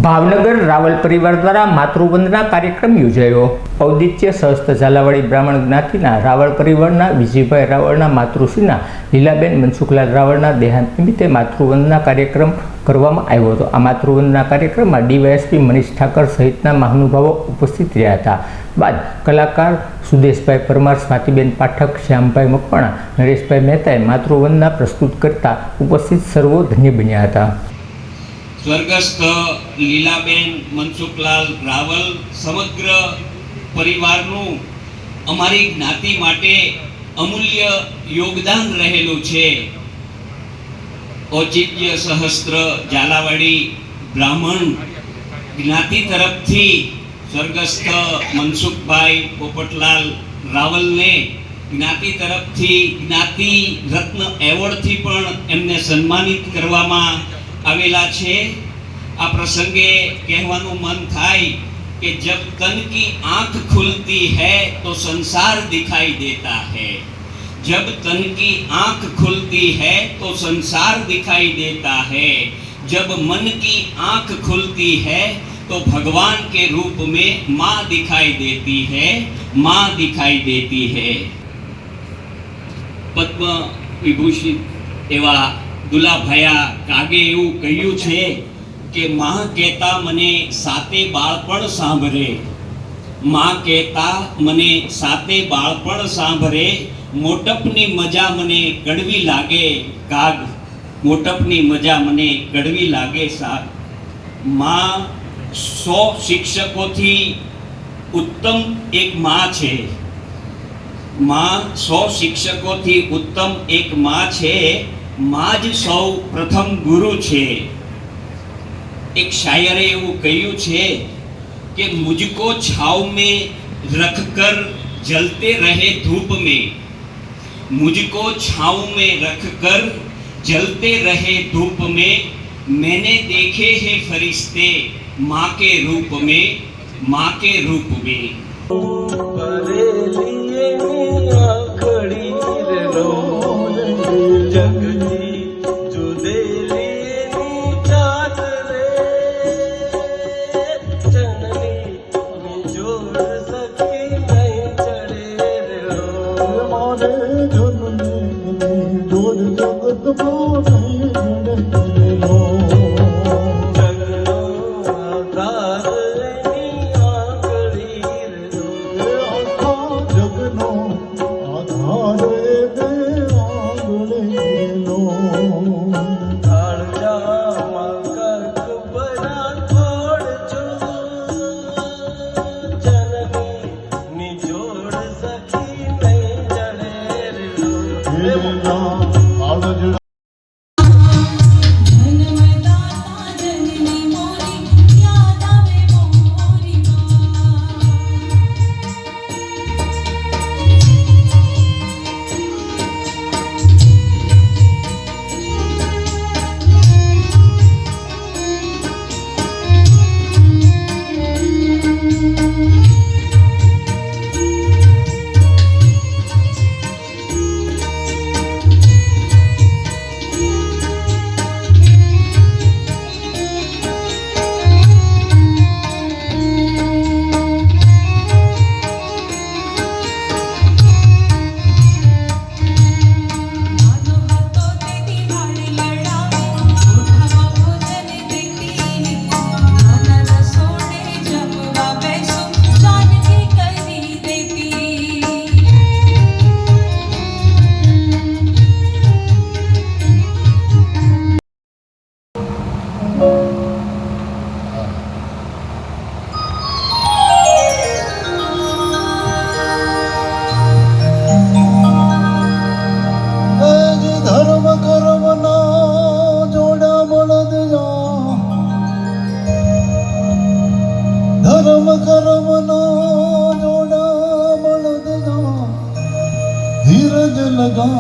ભાવનગર રાવલ પરિવાર દ્વારા માતૃવંદના કાર્યક્રમ યોજાયો। ઔદિત્ય સહસ્ત્ર ઝાલાવાડી બ્રાહ્મણ જ્ઞાતિના રાવળ પરિવારના વિજયભાઈ રાવળના માતૃશ્રીના લીલાબેન મનસુખલાલ રાવળના દેહાંત નિમિત્તે માતૃવંદના કાર્યક્રમ કરવામાં આવ્યો હતો। આ માતૃવંદના કાર્યક્રમમાં ડીવાયએસપી મનીષ ઠાકર સહિતના મહાનુભાવો ઉપસ્થિત રહ્યા હતા। બાદ કલાકાર સુદેશભાઈ પરમાર, સ્વાતિબેન પાઠક, શ્યામભાઈ મકવાણા, નરેશભાઈ મહેતાએ માતૃવંદના પ્રસ્તુત કરતા ઉપસ્થિત સર્વો ધન્ય બન્યા હતા। સ્વર્ગસ્થ લીલાબેન મનસુખલાલ રાવલ સમગ્ર પરિવારનું અમારી જ્ઞાતિ માટે અમૂલ્ય યોગદાન રહેલું છે। ઔચિત્ય સહસ્ત્ર ઝાલાવાડી બ્રાહ્મણ જ્ઞાતિ તરફથી સ્વર્ગસ્થ મનસુખભાઈ પોપટલાલ રાવલને જ્ઞાતિ તરફથી જ્ઞાતિ રત્ન એવોર્ડથી પણ એમને સન્માનિત કરવામાં आवेला छे। आ प्रसंगे कहवानुं मन थाय कि जब तन की आंख खुलती है तो संसार दिखाई देता है। जब तन की आंख खुलती है तो संसार दिखाई देता है। जब मन की आंख खुलती है तो भगवान के रूप में माँ दिखाई देती है, माँ दिखाई देती है। पद्म विभूषित एवा दुलाभाया कागे एवं कह्यु छे कि मां कहता मने साते बाळपण सांभरे, मां कहता मने साते बाळपण सांभरे, मोटपनी मजा मने कड़वी लागे काग, मोटपनी मजा मने कड़वी लागे साग। मां 100 शिक्षकों थी उत्तम एक मां छे। मां 100 शिक्षकों थी उत्तम एक मां छे। माँ ज सौ प्रथम गुरु छे। एक शायरे एवं कह्यु छे कि मुझको छाव में रखकर जलते रहे धूप में, मुझको छाव में रखकर जलते रहे धूप में, मैंने देखे हैं फरिश्ते माँ के रूप में, माँ के रूप में। धीरज लगा